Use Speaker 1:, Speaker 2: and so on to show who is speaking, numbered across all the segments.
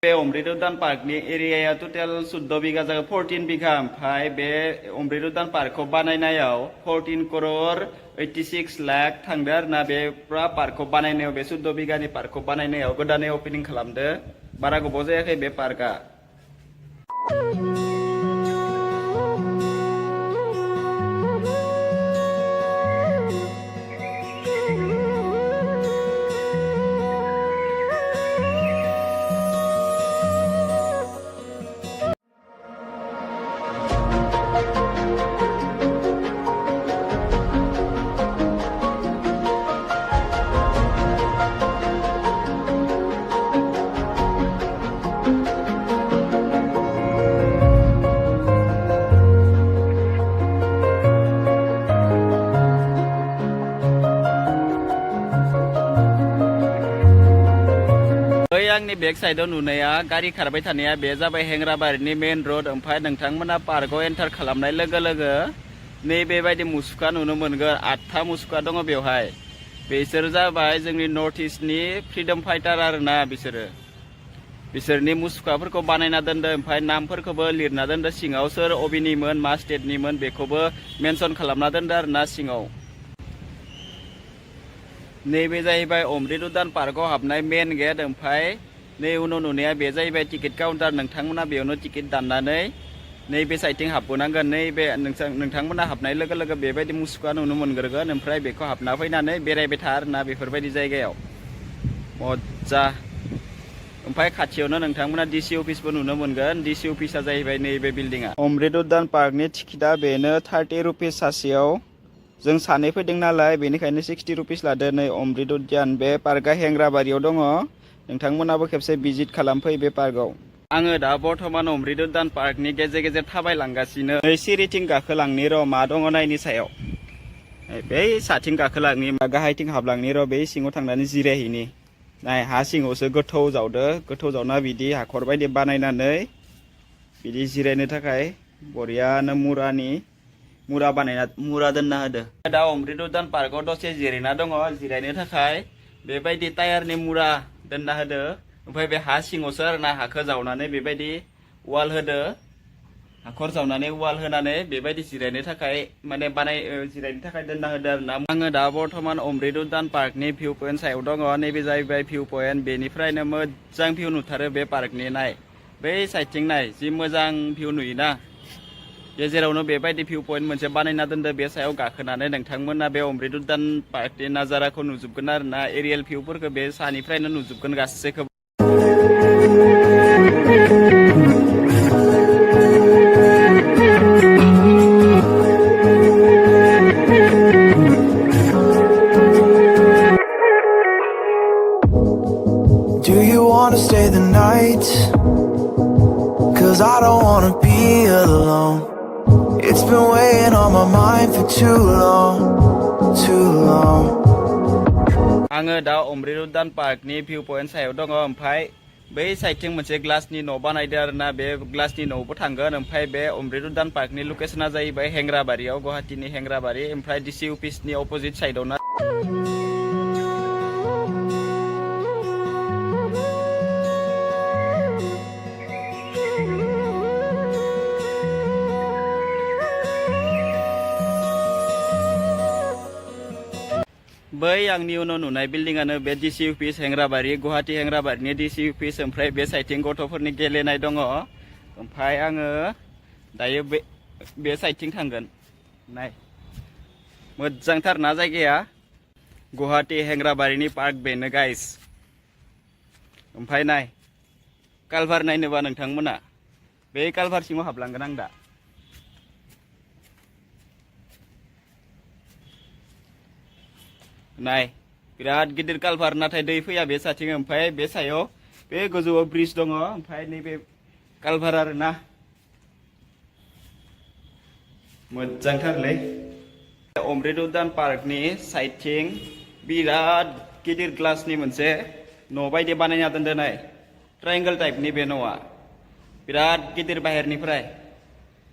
Speaker 1: बे अमृत उद्यान पार्कनि एरियाया टोटेल 14 बिघा जागोन 14 बिघा ओमफ्राय बे अमृत उद्यान पार्कखौ बानायनायाव 14 करोड़ 86 लाख थांदो आरोना बे पुरा पार्कखौ बानायनायाव बे 14 बिघानि पार्कखौ बानायनायाव गोदानै ओपनिं खालामदो बारा गोबाव जायाखै बे पार्कआ आंनि बेक साइडआव नुनाया गारि खारबाय थानाया बे जाबाय हेंग्राबारिनि मेन रोड ओमफ्राय नोंथांमोना पार्कआव एन्टार खालामनाय लोगो लोगो नैबेबायदि मुसुखा नुनो मोनगोन 8था मुसुखा दङ बेवहाय बिसोर जाबाय जोंनि नर्थ इस्टनि फ्रिडम फाइटार आरोना बिसोरनि मुसुखाफोरखौ बानायना दोनदो ओमफ्राय नामफोरखौबो लिरना दोनदो सिङाव सोर अबिनिमोन मा स्टेटनिमोन बेखौबो मेनसन खालामना दोनदो आरोना सिङाव नैबे जाहैबाय अमृत उद्यान पार्कआव हाबनाय मेन गेट ओमफ्राय नै उनाव नुनाया बे जाहैबाय टिकेट काउन्टार नोंथांमोना बेयावनो टिकेट दाननानै नैबे साइडथिं हाबबोनांगोन नैबे नोंथांमोना हाबनाय लोगो लोगो बेबायदि मुसुखा नुनो मोनग्रोगोन ओमफ्राय बेखौ हाबना फैनानै बेरायबाय था आरोना बेफोरबायदि जायगायाव मजा ओमफ्राय खाथियावनो नोंथांमोना डिसि अफिसबो नुनो मोनगोन डिसि अफिसा जाहैबाय नैबे बिल्डिंआ अमृत उद्यान पार्कनि टिकेटआ बेनो 30 रुपिस सासेयाव जों सानै फैदों नालाय बेनिखायनो 60 रुपिस लादो नै अमृत उद्यान बे पार्कआ हेंग्राबारियाव दङ नोंथांमोनाबो खेबसे भिजिट खालामफै बे पार्कआव आङो दा बर्तमान अमृत उद्यान पार्कनि गेजेर गेजेर थाबायलांगासिनो नै सिरिथिं गाखोलांनि र' मा दङ नायनि सायाव बै साथिं गाखोलांनि गाहायथिं हाबलांनि र' बै सिङाव थांनानै जिरायहैनि नाय हा सिङावसो गोथौ जावना बिदि हाखर बायदि बानायनानै बिदि जिरायनो थाखाय बरियानो मुरा बानायना मुरा दोनना होदो दा अमृत उद्यान पार्कआव दसे जिरायना दङ जिरायनो थाखाय बेबायदि टायारनि मुरा दोनना होदो ओमफ्राय बे हा सिङावसो आरोना हाखौ जावनानै बेबायदि वाल होदो हाखर जावनानै वाल होनानै बेबायदि जिरायनो थाखाय माने जिरायनो थाखाय दोनना होदो आरोना आङो दा बर्तमान अमृत उद्यान पार्कनि भिउ पइन्ट सायाव दङ नैबे जाहैबाय भिउ पइन्ट बेनिफ्रायनो मोजां भिउ नुथारो बे पार्कनि नाय बै साइडथिं नाय जि मोजां भिउ नुयोना गेजेरावनो बेबायदि भिउ पइन्ट मोनसे बानायना दोनदो बे सायाव गाखोनानै नोंथांमोना बे अमृत उद्यान पार्कनि नाजाराखौ नुजोबगोन आरोना एरियेल भिउफोरखौ बे सानिफ्रायनो नुजोबगोन गासैखौबो
Speaker 2: Do you wanna stay the night? 'Cause I don't wanna be alone. It's been weighing on my mind for too long.
Speaker 1: आङो दा अमृत उद्यान पार्कनि भिउ पइन्ट सायाव दङ ओमफ्राय बै साइडथिं मोनसे ग्लासनि न' बानायदो आरोना बे ग्लासनि न'आवबो थांगोन ओमफ्राय बे अमृत उद्यान पार्कनि लकेसना जाहैबाय हेंग्राबारियाव गुवाहाटीनि हेंग्राबारि ओमफ्राय डिसि अफिसनि अपोजिट साइडआवनो बै आंनि उनाव नुनाय बिल्डिंआनो बे डिसि अफिस हेंग्राबारि गुवाहाटी हेंग्राबारिनि डिसि अफिस ओमफ्राय बे साइडथिं गथ'फोरनि गेलेनाय दङ ओमफ्राय आङो दायो बे साइडथिं थांगोन नाय मोजांथार ना जायगाया गुवाहाटी हेंग्राबारिनि पार्क बेनो गाइस ओमफ्राय नाय कालभार नायनोबा नोंथांमोना बे कालभार सिङाव हाबलांगोन आं दा नाय बिराद गिदिर कालभार नाथाय दै फैया बे साथिं ओमफ्राय बे सायाव बे गोजौआव ब्रिज दङ ओमफ्राय नैबे कालभार आरोना मोजांथारलै अमृत उद्यान पार्कनि साइडथिं बिराद गिदिर ग्लासनि मोनसे न' बायदि बानायना दोनदो नाय ट्रायंगल टाइपनि बे न'आ बिराद गिदिर बाहेरनिफ्राय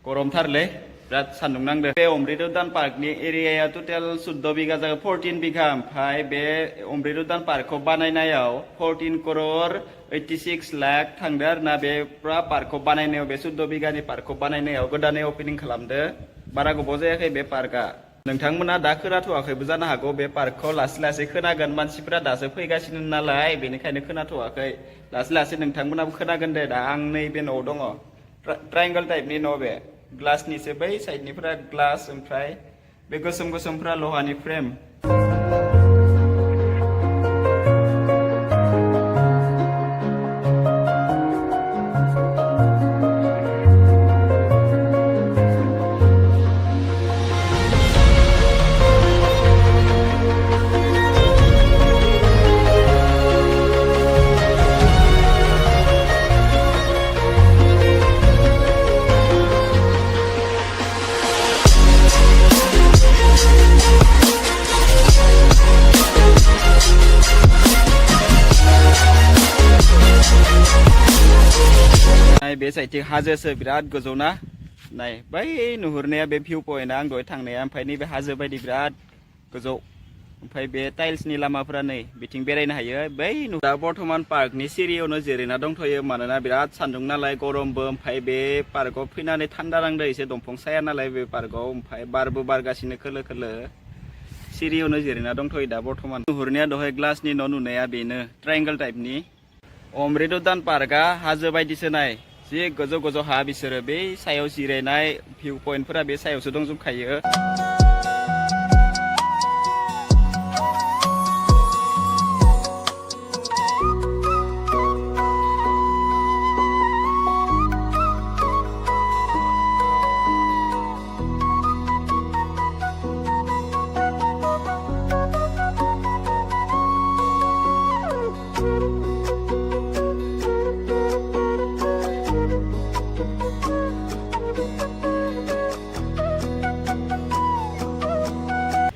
Speaker 1: गरमथारलै बिराद सान्दुं नांदो बे अमृत उद्यान पार्कनि एरियाया टटेल 14 बिघा जागोन 14 बिघा ओमफ्राय बे अमृत उद्यान पार्कखौ बानायनायाव 14 करोड़ 86 लाख थांदो आरोना बे पुरा पार्कखौ बानायनायाव बे 14 बिघानि पार्कखौ बानायनायाव गोदानै ओपनिं खालामदो बारा गोबाव जायाखै बे पार्कआ नोंथांमोना दा खोनाथ'वाखैबो जानो हागौ बे पार्कखौ लासै लासै खोनागोन मानसिफोरा दासो फैगासिनो नालाय बेनिखायनो खोनाथ'वाखै लासै लासै नोंथांमोनाबो खोनागोन दे दा आं नैबे न'आव दङ ट्रायंगल टाइपनि न' बे ग्लासनिसो बै साइडनिफ्रा ग्लास ओमफ्राय बे गोसोम गोसोमफ्रा लहानि फ्रेम बे साइडथिं हाजोसो बिराद गोजौ ना नाय बै नुहुरनाया बे भिउ पइन्टआ आं दहाय थांनाया ओमफ्राय नैबे हाजो बायदि बिराद गोजौ ओमफ्राय बे टाइल्सनि लामाफोरा नै बिथिं बेरायनो हायो बै दा बर्थमान पार्कनि सिरियावनो जिरायना दंथ'यो मानोना बिराद सान्दुं नालाय गरमबो ओमफ्राय बे पार्कआव फैनानै थान्दा नांदो एसे दंफां साया नालाय बे पार्कआव ओमफ्राय बारबो बारगासिनो खोलो खोलो सिरियावनो जिरायना दंथ'यो दा बर्थमान नुहुरनाया दहाय ग्लासनि न' नुनाया बेनो ट्रायंगल टाइपनि अमृत उद्यान पार्कआ हाजो बायदिसो नाय जि गोजौ गोजौ हा बिसोरो बे सायाव जिरायनाय भिउ पइन्टफोरा बे सायावसो दंजोबखायो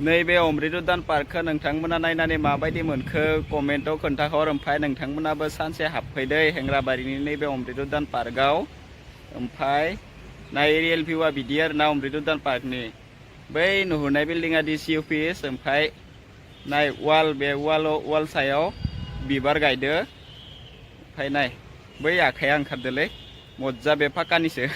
Speaker 1: नैबे अमृत उद्यान पार्कखौ नोंथांमोना नायनानै माबायदि मोनखो कमेन्टआव खोन्थाहर ओमफ्राय नोंथांमोनाबो सानसे हाबफैदो हेंग्राबारिनि नैबे अमृत उद्यान पार्कआव ओमफ्राय नाय रियेल भिउआ बिदि आरोना अमृत उद्यान पार्कनि बै नुहुरनाय बिल्डिंआ डिसि अफिस ओमफ्राय नाय बे वाल सायाव बिबार गायदो ओमफ्राय नाय बै आखाइया ओंखारदोलै मज्जा बे फाकानिसो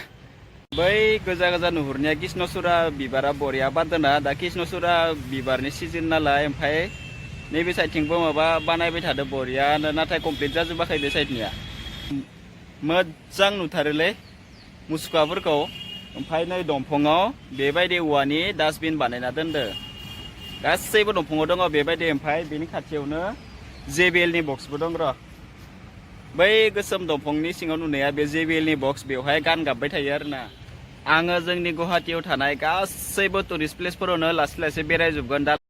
Speaker 1: बै गोजा गोजा नुहुरनाया कृष्णचूड़ा बिबारा बरिया बारदोना दा कृष्णचूड़ा बिबारनि सिजन नालाय ओमफ्राय नैबे साइडथिंबो माबा बानायबाय थादो बरियानो नाथाय कमप्लिट जाजोबाखै बे साइडनिया मोजां नुथारोलै मुसुखाफोरखौ ओमफ्राय नै दंफाङाव बेबायदि औवानि डास्टबिन बानायना दोनदो गासैबो दंफाङाव दङ बेबायदि ओमफ्राय बेनि खाथियावनो JBLनि बक्सबो दं र' बै गोसोम दंफांनि सिङाव नुनाया बे JBLनि बक्स बेवहाय गान गाबबाय थायो आरोना आङो जोंनि गुवाहाटीयाव थानाय गासैबो टुरिस्ट प्लेसफोरावनो लासै लासै बेरायजोबगोन दा